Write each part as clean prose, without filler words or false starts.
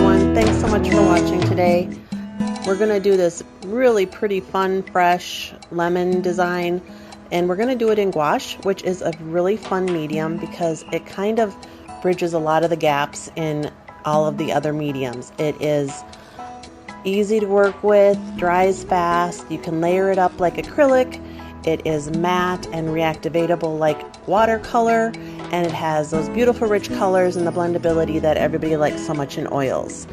everyone. Thanks so much for watching today. We're going to do this really pretty fun, fresh lemon design, and we're going to do it in gouache, which is a really fun medium because it kind of bridges a lot of the gaps in all of the other mediums. It is easy to work with, dries fast, you can layer it up like acrylic, it is matte and reactivatable like watercolor, and it has those beautiful rich colors and the blendability that everybody likes so much in oils.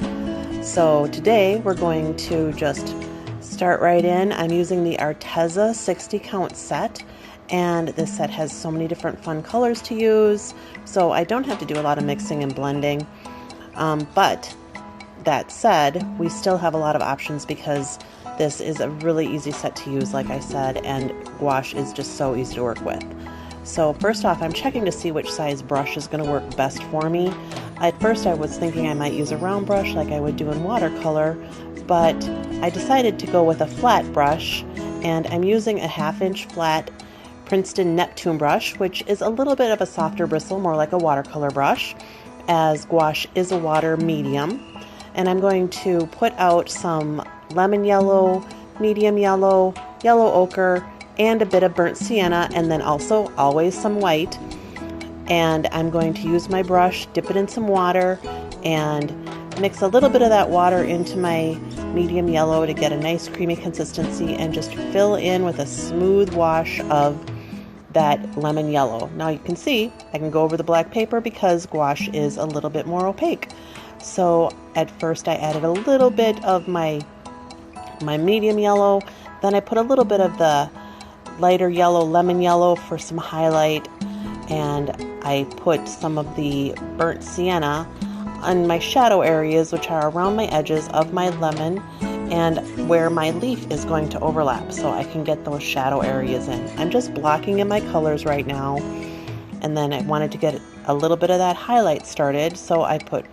So today we're going to just start right in. I'm using the Arteza 60 count set, and this set has so many different fun colors to use, so I don't have to do a lot of mixing and blending. But that said, we still have a lot of options because this is a really easy set to use, like I said, and gouache is just so easy to work with. So first off, I'm checking to see which size brush is going to work best for me. At first I was thinking I might use a round brush like I would do in watercolor, but I decided to go with a flat brush, and I'm using a 1/2 inch flat Princeton Neptune brush, which is a little bit of a softer bristle, more like a watercolor brush, as gouache is a water medium. And I'm going to put out some lemon yellow, medium yellow, yellow ochre, and a bit of burnt sienna, and then also always some white. And I'm going to use my brush, dip it in some water, and mix a little bit of that water into my medium yellow to get a nice creamy consistency, and just fill in with a smooth wash of that lemon yellow. Now you can see I can go over the black paper because gouache is a little bit more opaque. So at first I added a little bit of my medium yellow, then I put a little bit of the lighter yellow, lemon yellow, for some highlight, and I put some of the burnt sienna on my shadow areas, which are around my edges of my lemon and where my leaf is going to overlap, so I can get those shadow areas in. I'm just blocking in my colors right now, and then I wanted to get a little bit of that highlight started, so I put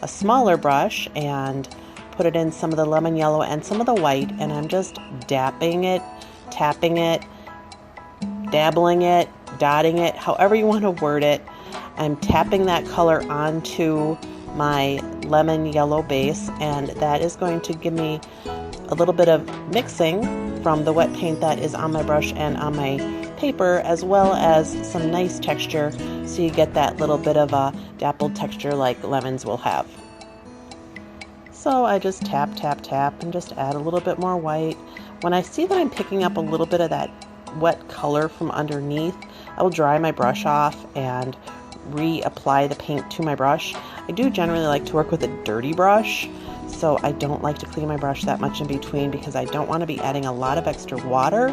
a smaller brush and put it in some of the lemon yellow and some of the white, and I'm just dapping it, tapping it, dabbling it, dotting it, however you want to word it. I'm tapping that color onto my lemon yellow base, and that is going to give me a little bit of mixing from the wet paint that is on my brush and on my paper, as well as some nice texture, so you get that little bit of a dappled texture like lemons will have. So I just tap, tap, tap, and just add a little bit more white. When I see that I'm picking up a little bit of that wet color from underneath, I will dry my brush off and reapply the paint to my brush. I do generally like to work with a dirty brush, so I don't like to clean my brush that much in between because I don't want to be adding a lot of extra water,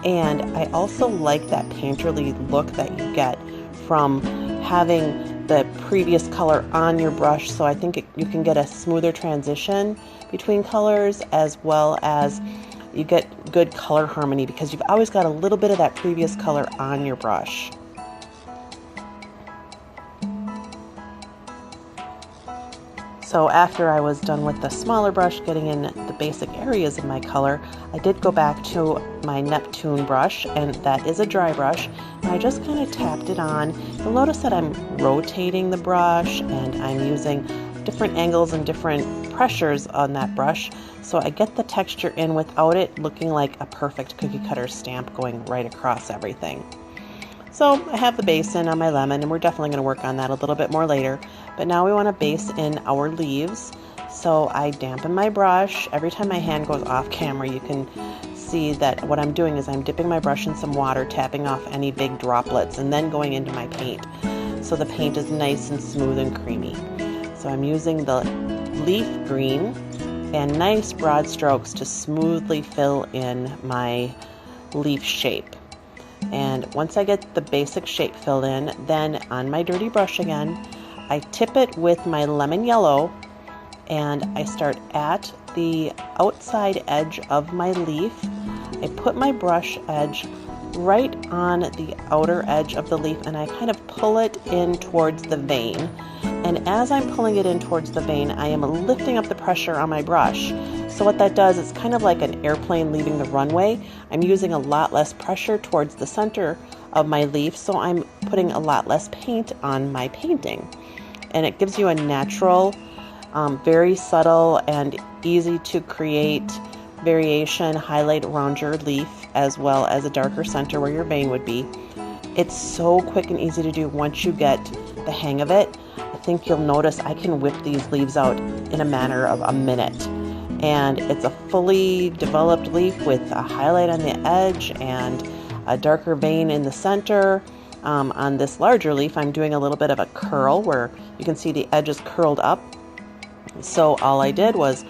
and I also like that painterly look that you get from having the previous color on your brush, so I think you can get a smoother transition between colors, as well as you get good color harmony because you've always got a little bit of that previous color on your brush. So after I was done with the smaller brush getting in the basic areas of my color, I did go back to my Neptune brush, and that is a dry brush, and I just kind of tapped it on. You'll notice that I'm rotating the brush and I'm using different angles and different pressures on that brush, so I get the texture in without it looking like a perfect cookie cutter stamp going right across everything. So I have the base in on my lemon, and we're definitely going to work on that a little bit more later. But now we want to base in our leaves. So I dampen my brush. Every time my hand goes off camera, you can see that what I'm doing is I'm dipping my brush in some water, tapping off any big droplets, and then going into my paint. So the paint is nice and smooth and creamy. So I'm using the leaf green and nice broad strokes to smoothly fill in my leaf shape. And once I get the basic shape filled in, then on my dirty brush again, I tip it with my lemon yellow, and I start at the outside edge of my leaf. I put my brush edge right on the outer edge of the leaf, and I kind of pull it in towards the vein. And as I'm pulling it in towards the vein, I am lifting up the pressure on my brush. So what that does, it's kind of like an airplane leaving the runway. I'm using a lot less pressure towards the center of my leaf, so I'm putting a lot less paint on my painting. And it gives you a natural Very subtle and easy to create variation, highlight around your leaf, as well as a darker center where your vein would be. It's so quick and easy to do once you get the hang of it. I think you'll notice I can whip these leaves out in a matter of a minute. And it's a fully developed leaf with a highlight on the edge and a darker vein in the center. On this larger leaf, I'm doing a little bit of a curl where you can see the edges curled up. So all I did was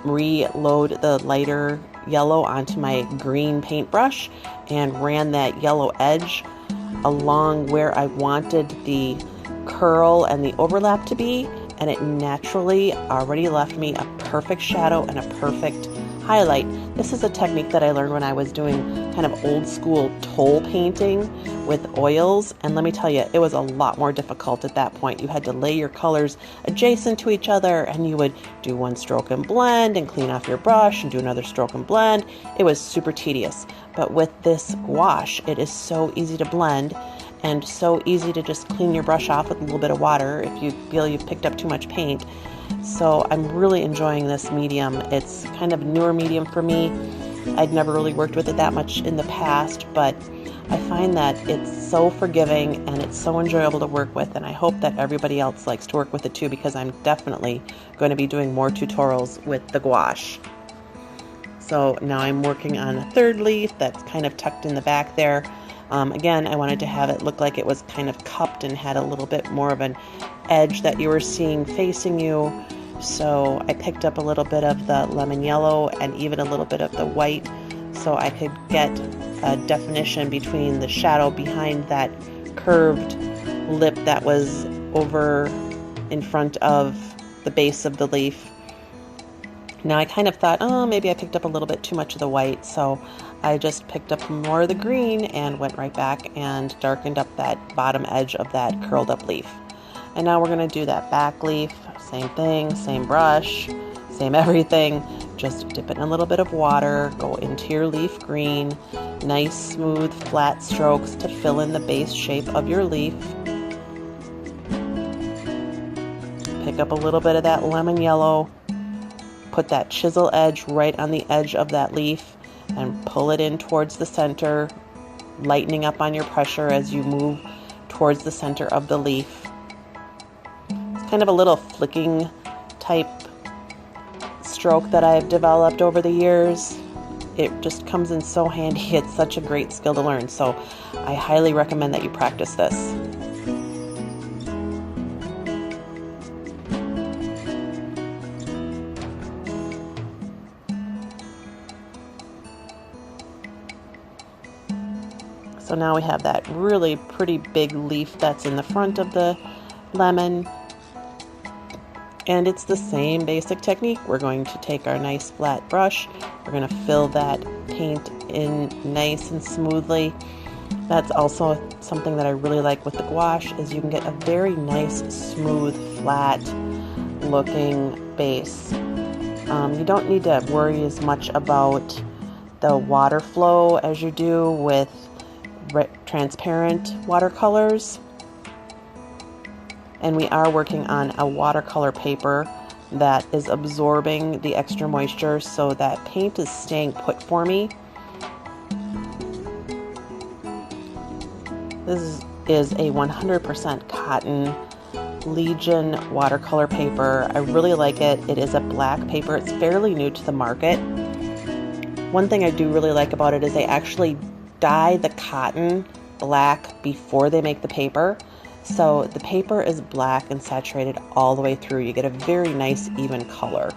reload the lighter yellow onto my green paintbrush and ran that yellow edge along where I wanted the curl and the overlap to be, and it naturally already left me a perfect shadow and a perfect highlight. This is a technique that I learned when I was doing kind of old school toll painting with oils, and let me tell you, it was a lot more difficult at that point. You had to lay your colors adjacent to each other, and you would do one stroke and blend and clean off your brush and do another stroke and blend. It was super tedious. But with this gouache, it is so easy to blend and so easy to just clean your brush off with a little bit of water if you feel you've picked up too much paint. So I'm really enjoying this medium. It's kind of a newer medium for me. I'd never really worked with it that much in the past, but I find that it's so forgiving and it's so enjoyable to work with, and I hope that everybody else likes to work with it too, because I'm definitely going to be doing more tutorials with the gouache. So now I'm working on a third leaf that's kind of tucked in the back there. Again, I wanted to have it look like it was kind of cupped and had a little bit more of an edge that you were seeing facing you. So I picked up a little bit of the lemon yellow and even a little bit of the white so I could get a definition between the shadow behind that curved lip that was over in front of the base of the leaf. Now I kind of thought, oh, maybe I picked up a little bit too much of the white, so I just picked up more of the green and went right back and darkened up that bottom edge of that curled up leaf. And now we're going to do that back leaf, same thing, same brush, same everything. Just dip it in a little bit of water, go into your leaf green, nice smooth flat strokes to fill in the base shape of your leaf. Pick up a little bit of that lemon yellow, put that chisel edge right on the edge of that leaf and pull it in towards the center, lightening up on your pressure as you move towards the center of the leaf. It's kind of a little flicking type stroke that I've developed over the years. It just comes in so handy. It's such a great skill to learn, so I highly recommend that you practice this. So now we have that really pretty big leaf that's in the front of the lemon. And it's the same basic technique. We're going to take our nice flat brush. We're going to fill that paint in nice and smoothly. That's also something that I really like with the gouache, is you can get a very nice, smooth, flat looking base. You don't need to worry as much about the water flow as you do with transparent watercolors. And we are working on a watercolor paper that is absorbing the extra moisture, so that paint is staying put for me. This is a 100% cotton Legion watercolor paper. I really like it. It is a black paper. It's fairly new to the market. One thing I do really like about it is they actually dye the cotton black before they make the paper. So the paper is black and saturated all the way through. You get a very nice even color.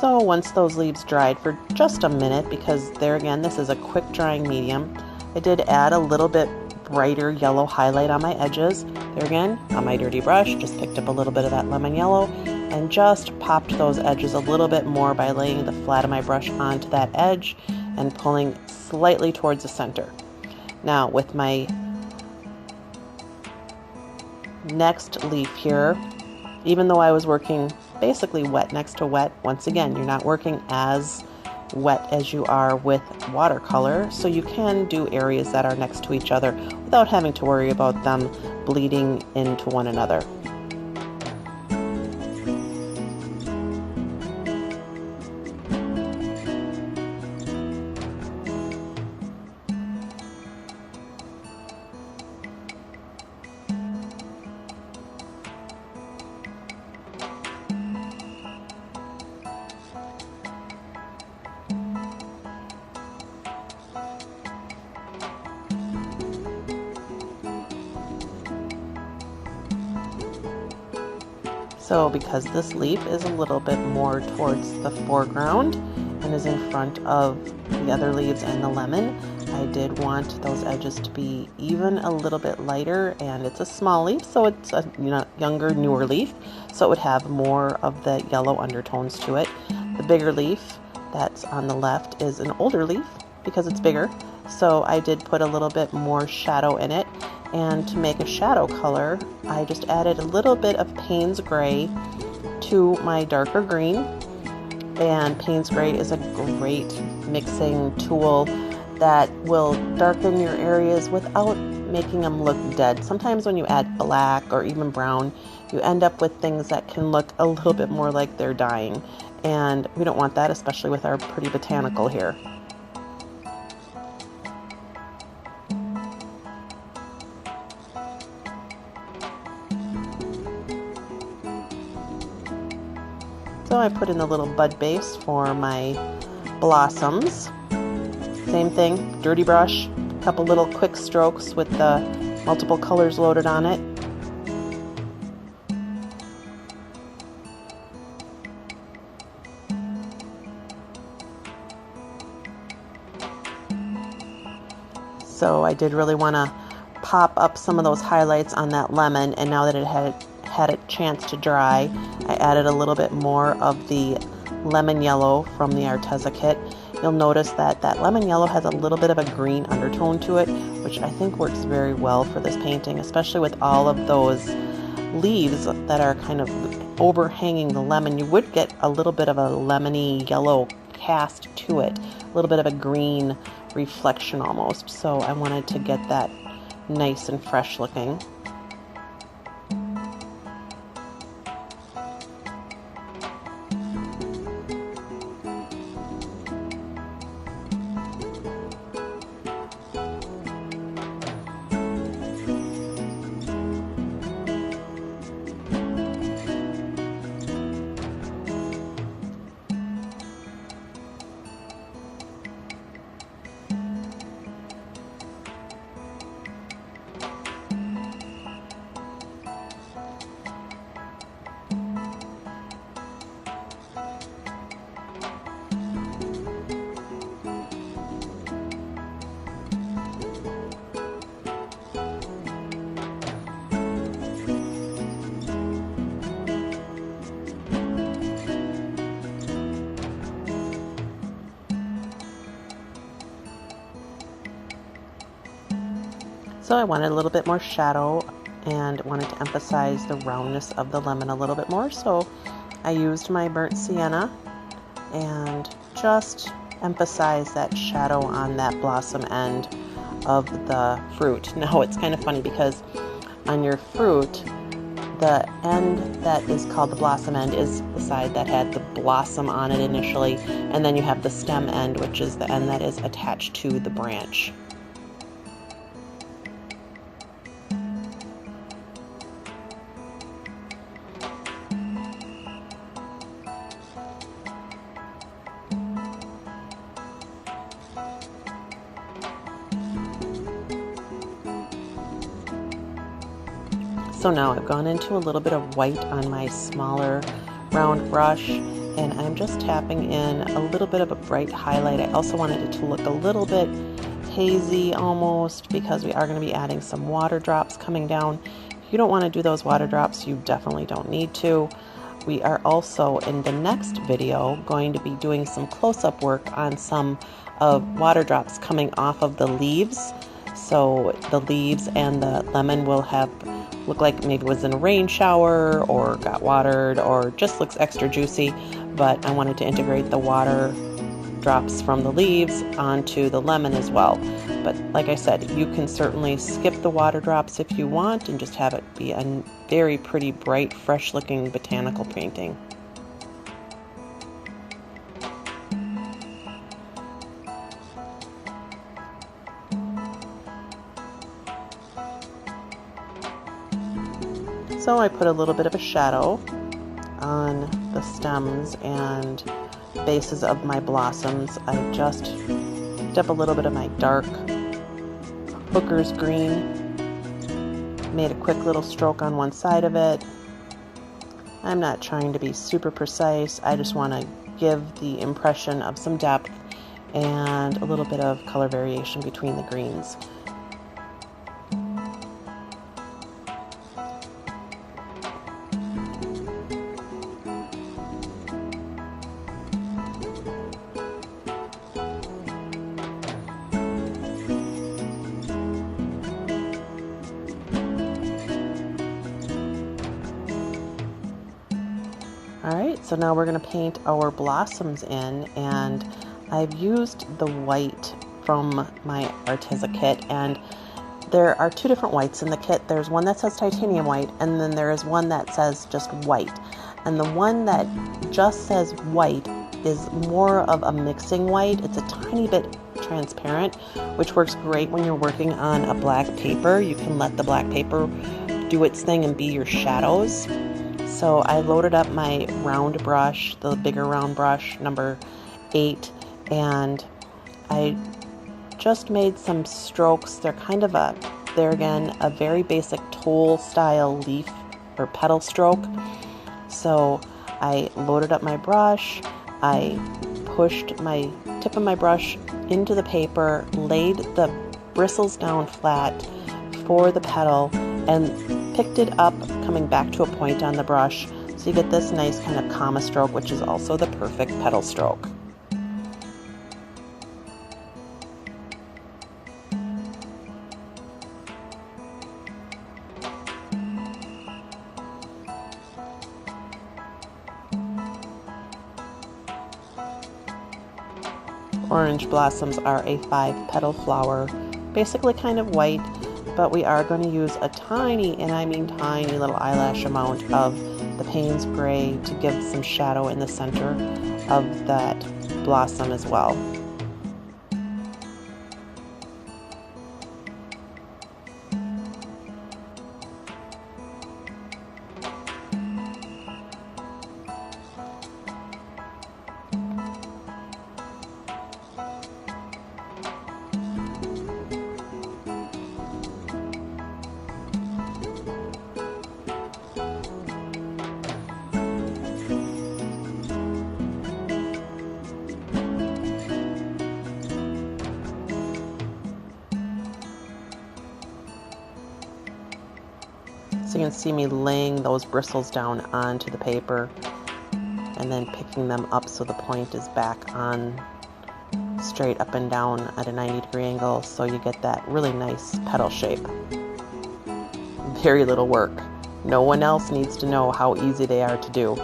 So once those leaves dried for just a minute, because there again, this is a quick drying medium, I did add a little bit brighter yellow highlight on my edges. There again, on my dirty brush, just picked up a little bit of that lemon yellow and just popped those edges a little bit more by laying the flat of my brush onto that edge and pulling slightly towards the center. Now with my next leaf here, even though I was working basically wet next to wet, once again, you're not working as wet as you are with watercolor, so you can do areas that are next to each other without having to worry about them bleeding into one another. So because this leaf is a little bit more towards the foreground and is in front of the other leaves and the lemon, I did want those edges to be even a little bit lighter, and it's a small leaf, so it's a younger, newer leaf, so it would have more of the yellow undertones to it. The bigger leaf that's on the left is an older leaf because it's bigger, so I did put a little bit more shadow in it. And to make a shadow color, I just added a little bit of Paynes gray to my darker green. And Paynes gray is a great mixing tool that will darken your areas without making them look dead. Sometimes when you add black or even brown, you end up with things that can look a little bit more like they're dying. And we don't want that, especially with our pretty botanical here. So I put in the little bud base for my blossoms. Same thing, dirty brush, a couple little quick strokes with the multiple colors loaded on it. So I did really want to pop up some of those highlights on that lemon, and now that it had a chance to dry, I added a little bit more of the lemon yellow from the Arteza kit. You'll notice that that lemon yellow has a little bit of a green undertone to it, which I think works very well for this painting, especially with all of those leaves that are kind of overhanging the lemon. You would get a little bit of a lemony yellow cast to it, a little bit of a green reflection almost. So I wanted to get that nice and fresh looking. So I wanted a little bit more shadow and wanted to emphasize the roundness of the lemon a little bit more. So I used my burnt sienna and just emphasize that shadow on that blossom end of the fruit. Now it's kind of funny because on your fruit, the end that is called the blossom end is the side that had the blossom on it initially, and then you have the stem end, which is the end that is attached to the branch. So now I've gone into a little bit of white on my smaller round brush, and I'm just tapping in a little bit of a bright highlight. I also wanted it to look a little bit hazy almost, because we are going to be adding some water drops coming down. If you don't want to do those water drops, you definitely don't need to. We are also in the next video going to be doing some close-up work on some of water drops coming off of the leaves. So the leaves and the lemon will look like maybe it was in a rain shower or got watered or just looks extra juicy, but I wanted to integrate the water drops from the leaves onto the lemon as well. But like I said, you can certainly skip the water drops if you want and just have it be a very pretty, bright, fresh looking botanical painting. So I put a little bit of a shadow on the stems and bases of my blossoms. I just picked up a little bit of my dark Hooker's green, made a quick little stroke on one side of it. I'm not trying to be super precise, I just want to give the impression of some depth and a little bit of color variation between the greens. Alright, so now we're going to paint our blossoms in, and I've used the white from my Arteza kit, and there are two different whites in the kit. There's one that says titanium white, and then there is one that says just white. And the one that just says white is more of a mixing white. It's a tiny bit transparent, which works great when you're working on a black paper. You can let the black paper do its thing and be your shadows. So I loaded up my round brush, the bigger round brush, number 8, and I just made some strokes. They're kind of there again, a very basic tool style leaf or petal stroke. So I loaded up my brush, I pushed my tip of my brush into the paper, laid the bristles down flat for the petal, and picked it up, coming back to a point on the brush, so you get this nice kind of comma stroke, which is also the perfect petal stroke. Orange blossoms are a 5-petal flower, basically kind of white, but we are going to use a tiny, and I mean tiny, little eyelash amount of the Paynes gray to give some shadow in the center of that blossom as well. So you can see me laying those bristles down onto the paper and then picking them up so the point is back on straight up and down at a 90-degree angle, so you get that really nice petal shape. Very little work. No one else needs to know how easy they are to do.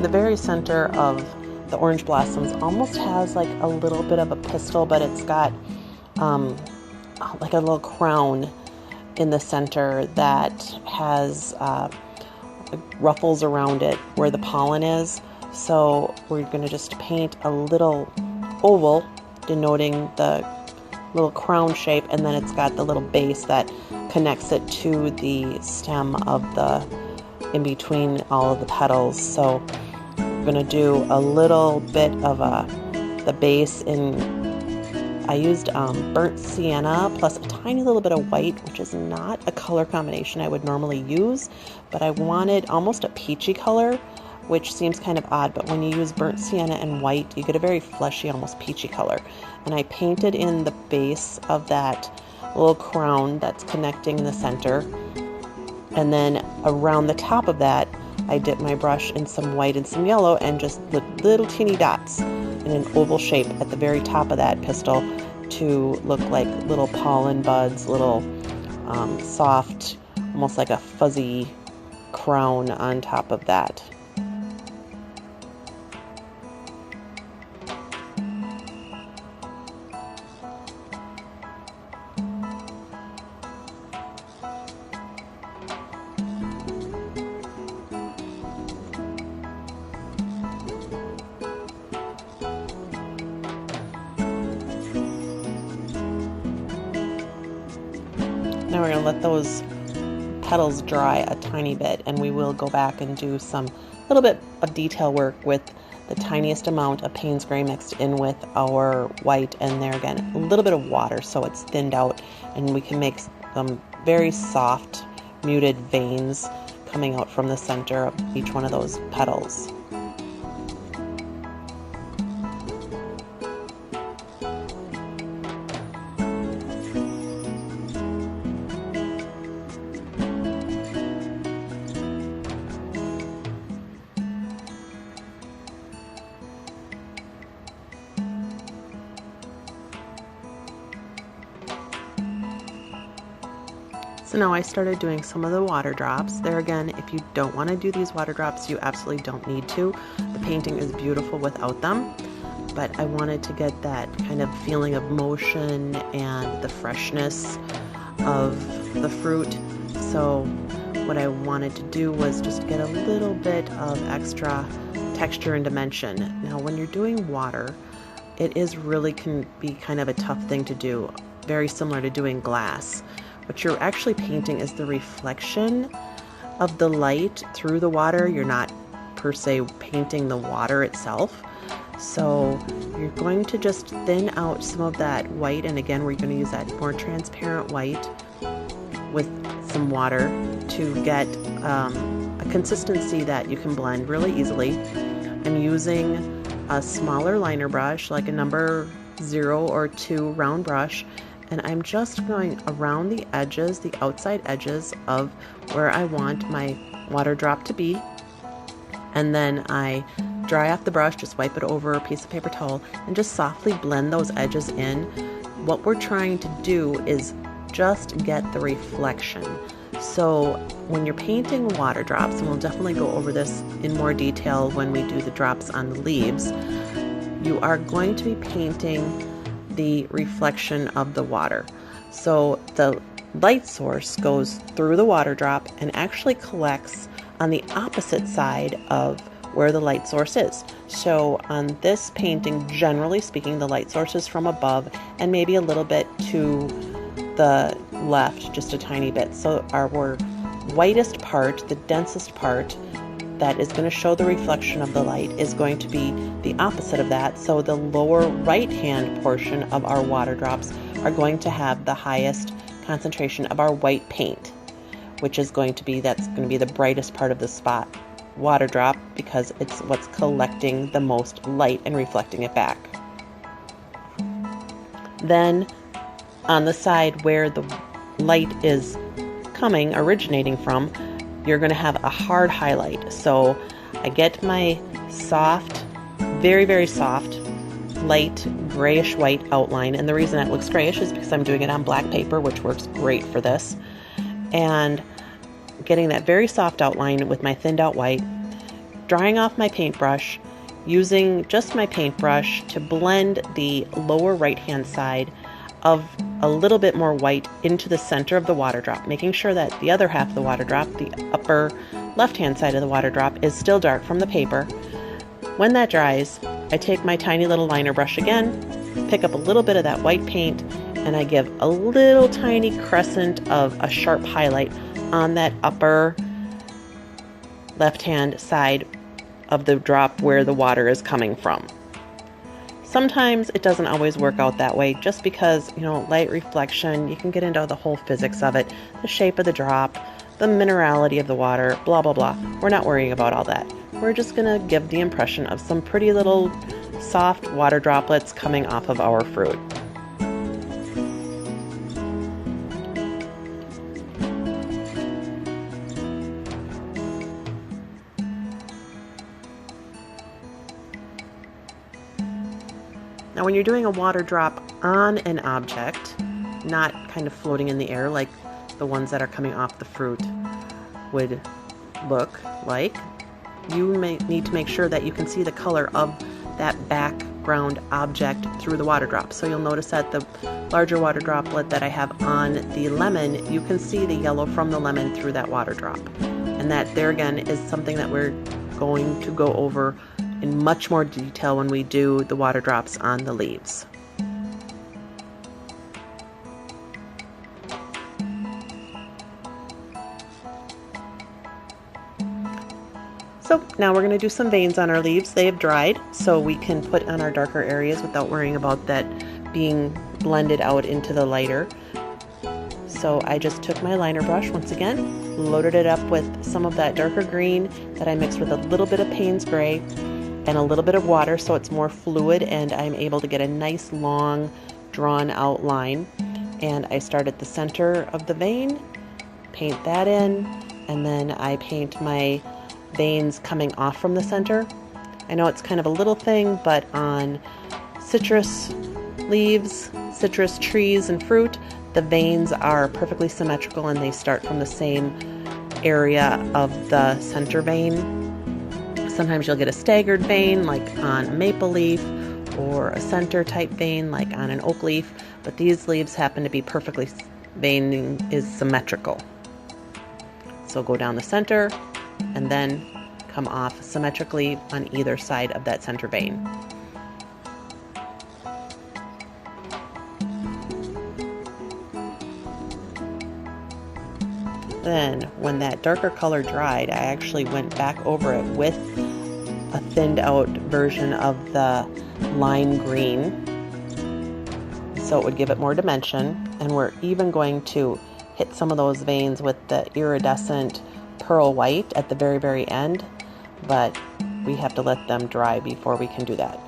The very center of the orange blossoms almost has like a little bit of a pistil, but it's got like a little crown in the center that has ruffles around it where the pollen is. So we're going to just paint a little oval denoting the little crown shape, and then it's got the little base that connects it to the stem of the in between all of the petals. So we're going to do a little bit of the base in I used burnt sienna plus a tiny little bit of white, which is not a color combination I would normally use, but I wanted almost a peachy color, which seems kind of odd, but when you use burnt sienna and white, you get a very fleshy, almost peachy color. And I painted in the base of that little crown that's connecting the center, and then around the top of that, I dipped my brush in some white and some yellow and just little teeny dots in an oval shape at the very top of that pistil to look like little pollen buds, little soft, almost like a fuzzy crown on top of that. Now we're going to let those petals dry a tiny bit, and we will go back and do some little bit of detail work with the tiniest amount of Paynes gray mixed in with our white, and there again a little bit of water so it's thinned out, and we can make some very soft muted veins coming out from the center of each one of those petals. So now I started doing some of the water drops. There again, if you don't want to do these water drops, you absolutely don't need to. The painting is beautiful without them, but I wanted to get that kind of feeling of motion and the freshness of the fruit. So what I wanted to do was just get a little bit of extra texture and dimension. Now when you're doing water, it is really can be kind of a tough thing to do, very similar to doing glass. What you're actually painting is the reflection of the light through the water. You're not per se painting the water itself. So you're going to just thin out some of that white, and again we're going to use that more transparent white with some water to get a consistency that you can blend really easily. I'm using a smaller liner brush, like a number 0 or 2 round brush, and I'm just going around the edges, the outside edges of where I want my water drop to be. And then I dry off the brush, just wipe it over a piece of paper towel, and just softly blend those edges in. What we're trying to do is just get the reflection. So when you're painting water drops, and we'll definitely go over this in more detail when we do the drops on the leaves, you are going to be painting the reflection of the water. So the light source goes through the water drop and actually collects on the opposite side of where the light source is. So on this painting, generally speaking, the light source is from above and maybe a little bit to the left, just a tiny bit. So our whitest part, the densest part, that is going to show the reflection of the light is going to be the opposite of that. So the lower right hand portion of our water drops are going to have the highest concentration of our white paint, which is going to be, that's going to be the brightest part of the spot water drop, because it's what's collecting the most light and reflecting it back. Then on the side where the light is originating from, you're going to have a hard highlight. So I get my soft, very, very soft, light grayish white outline. And the reason it looks grayish is because I'm doing it on black paper, which works great for this. And getting that very soft outline with my thinned out white, drying off my paintbrush, using just my paintbrush to blend the lower right hand side of a little bit more white into the center of the water drop, making sure that the other half of the water drop, the upper left hand side of the water drop, is still dark from the paper. When that dries, I take my tiny little liner brush again, pick up a little bit of that white paint, and I give a little tiny crescent of a sharp highlight on that upper left hand side of the drop where the water is coming from. Sometimes it doesn't always work out that way just because, you know, light reflection, you can get into the whole physics of it, the shape of the drop, the minerality of the water, blah, blah, blah. We're not worrying about all that. We're just going to give the impression of some pretty little soft water droplets coming off of our fruit. Now when you're doing a water drop on an object, not kind of floating in the air like the ones that are coming off the fruit would look like, you may need to make sure that you can see the color of that background object through the water drop. So you'll notice that the larger water droplet that I have on the lemon, you can see the yellow from the lemon through that water drop. And that there again is something that we're going to go over in much more detail when we do the water drops on the leaves. So now we're going to do some veins on our leaves. They have dried, so we can put on our darker areas without worrying about that being blended out into the lighter. So I just took my liner brush once again, loaded it up with some of that darker green that I mixed with a little bit of Paynes gray and a little bit of water so it's more fluid and I'm able to get a nice long drawn out line. And I start at the center of the vein, paint that in, and then I paint my veins coming off from the center. I know it's kind of a little thing, but on citrus leaves, citrus trees and fruit, the veins are perfectly symmetrical and they start from the same area of the center vein. Sometimes you'll get a staggered vein like on a maple leaf or a center type vein like on an oak leaf, but these leaves happen to be perfectly, veining is symmetrical. So go down the center and then come off symmetrically on either side of that center vein. Then when that darker color dried, I actually went back over it with a thinned out version of the lime green so it would give it more dimension. And we're even going to hit some of those veins with the iridescent pearl white at the very, very end, but we have to let them dry before we can do that.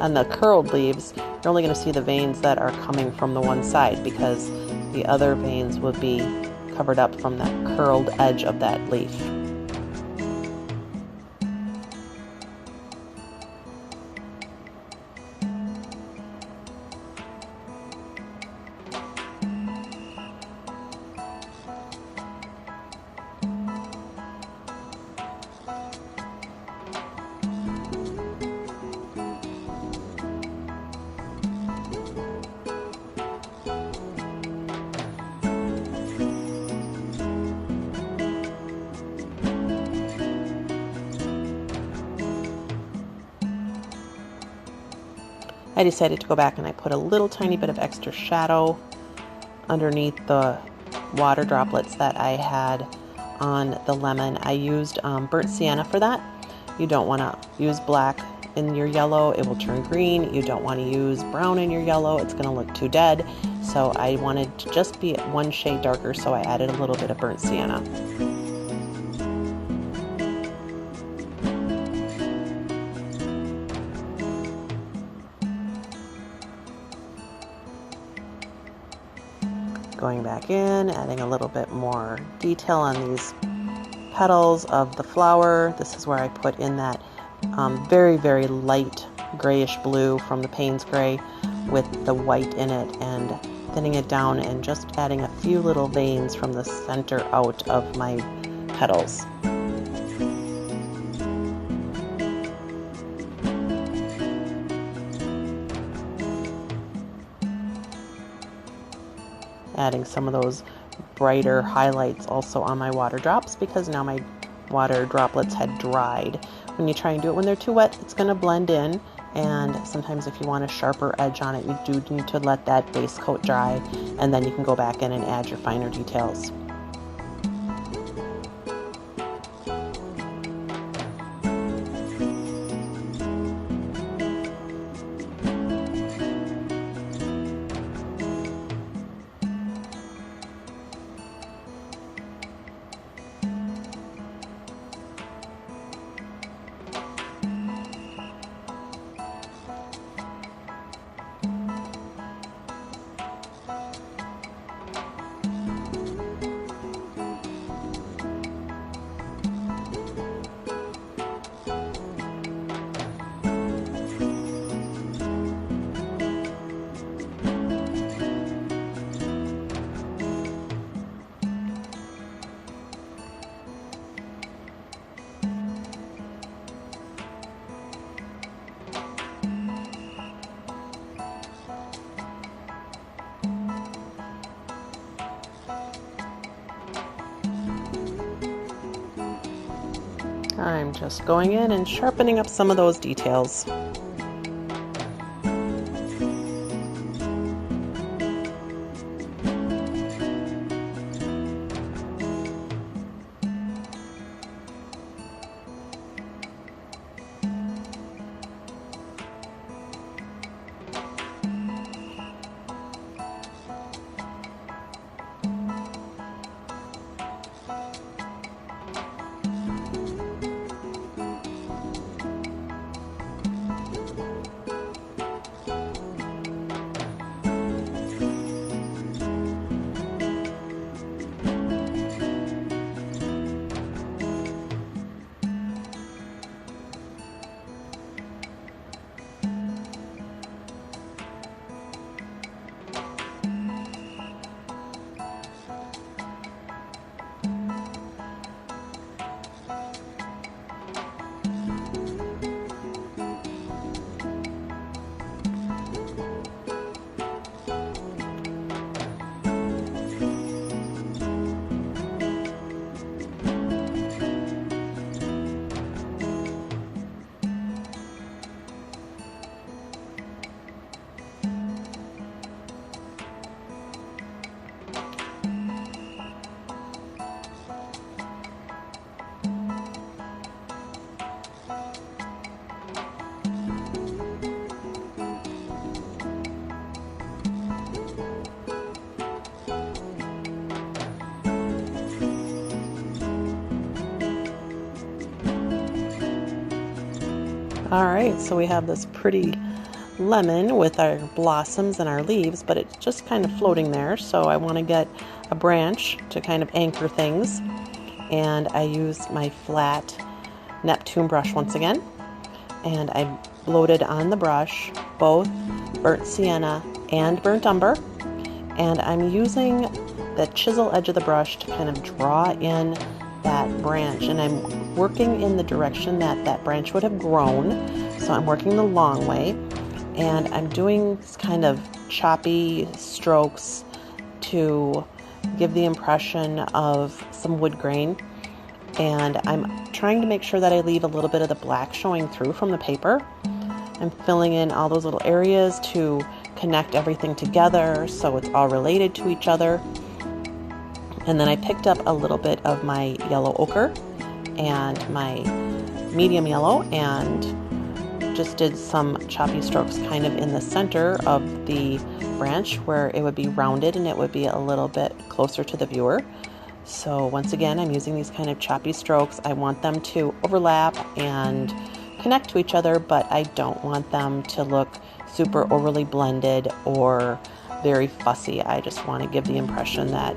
On the curled leaves, you're only going to see the veins that are coming from the one side because the other veins would be covered up from that curled edge of that leaf. I decided to go back and I put a little tiny bit of extra shadow underneath the water droplets that I had on the lemon. I used burnt sienna for that. You don't want to use black in your yellow, it will turn green. You don't want to use brown in your yellow, it's going to look too dead. So I wanted to just be one shade darker, so I added a little bit of burnt sienna. Going back in, adding a little bit more detail on these petals of the flower. This is where I put in that very, very light grayish blue from the Paynes gray with the white in it, and thinning it down and just adding a few little veins from the center out of my petals. Adding some of those brighter highlights also on my water drops because now my water droplets had dried. When you try and do it when they're too wet, it's going to blend in And sometimes if you want a sharper edge on it, you do need to let that base coat dry, and then you can go back in and add your finer details. I'm just going in and sharpening up some of those details. Alright, so we have this pretty lemon with our blossoms and our leaves, but it's just kind of floating there, so I want to get a branch to kind of anchor things. And I used my flat Neptune brush once again, and I loaded on the brush both burnt sienna and burnt umber, and I'm using the chisel edge of the brush to kind of draw in that branch, and I'm working in the direction that that branch would have grown, so I'm working the long way, and I'm doing kind of choppy strokes to give the impression of some wood grain, and I'm trying to make sure that I leave a little bit of the black showing through from the paper. I'm filling in all those little areas to connect everything together so it's all related to each other. And then I picked up a little bit of my yellow ochre and my medium yellow and just did some choppy strokes kind of in the center of the branch where it would be rounded and it would be a little bit closer to the viewer. So once again, I'm using these kind of choppy strokes. I want them to overlap and connect to each other, but I don't want them to look super overly blended or very fussy. I just want to give the impression that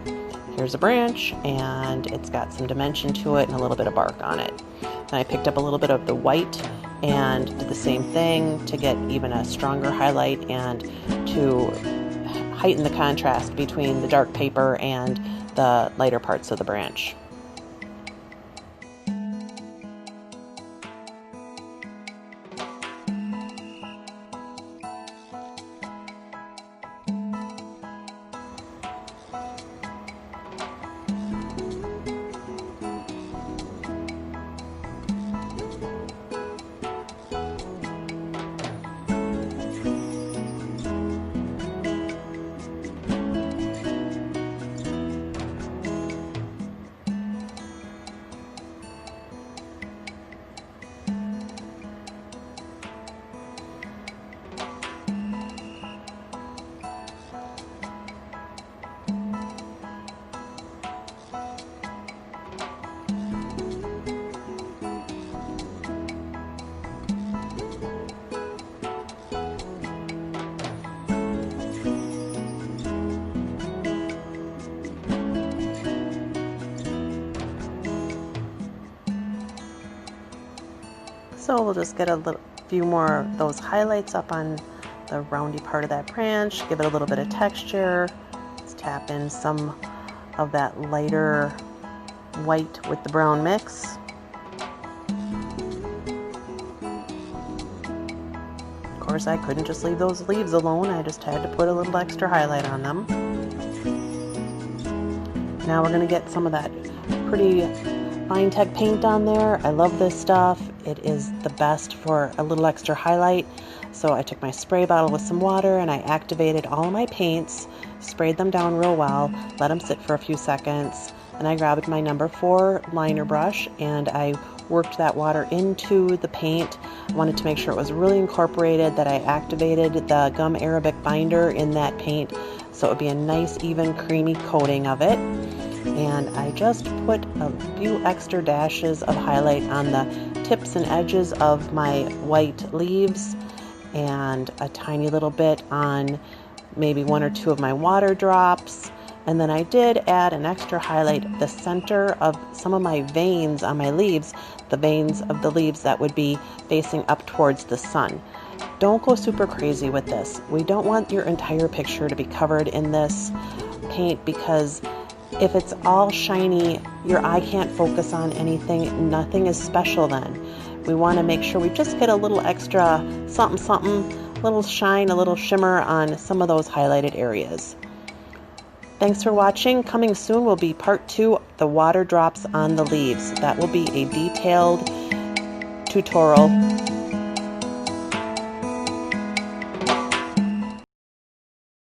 here's a branch and it's got some dimension to it and a little bit of bark on it. And I picked up a little bit of the white and did the same thing to get even a stronger highlight and to heighten the contrast between the dark paper and the lighter parts of the branch. So we'll just get a few more of those highlights up on the roundy part of that branch, give it a little bit of texture. Let's tap in some of that lighter white with the brown mix. Of course, I couldn't just leave those leaves alone. I just had to put a little extra highlight on them. Now we're going to get some of that pretty Finetec paint on there. I love this stuff. It is the best for a little extra highlight. So I took my spray bottle with some water and I activated all of my paints, sprayed them down real well, let them sit for a few seconds. Then I grabbed my number 4 liner brush and I worked that water into the paint. I wanted to make sure it was really incorporated, that I activated the gum Arabic binder in that paint so it would be a nice, even, creamy coating of it. And I just put a few extra dashes of highlight on the tips and edges of my white leaves and a tiny little bit on maybe 1 or 2 of my water drops. And then I did add an extra highlight at the center of some of my veins on my leaves, the veins of the leaves that would be facing up towards the sun. Don't go super crazy with this. We don't want your entire picture to be covered in this paint, because if it's all shiny, your eye can't focus on anything. Nothing is special then. We want to make sure we just get a little extra something, a little shine, a little shimmer on some of those highlighted areas. Thanks for watching. Coming soon will be part 2, the water drops on the leaves. That will be a detailed tutorial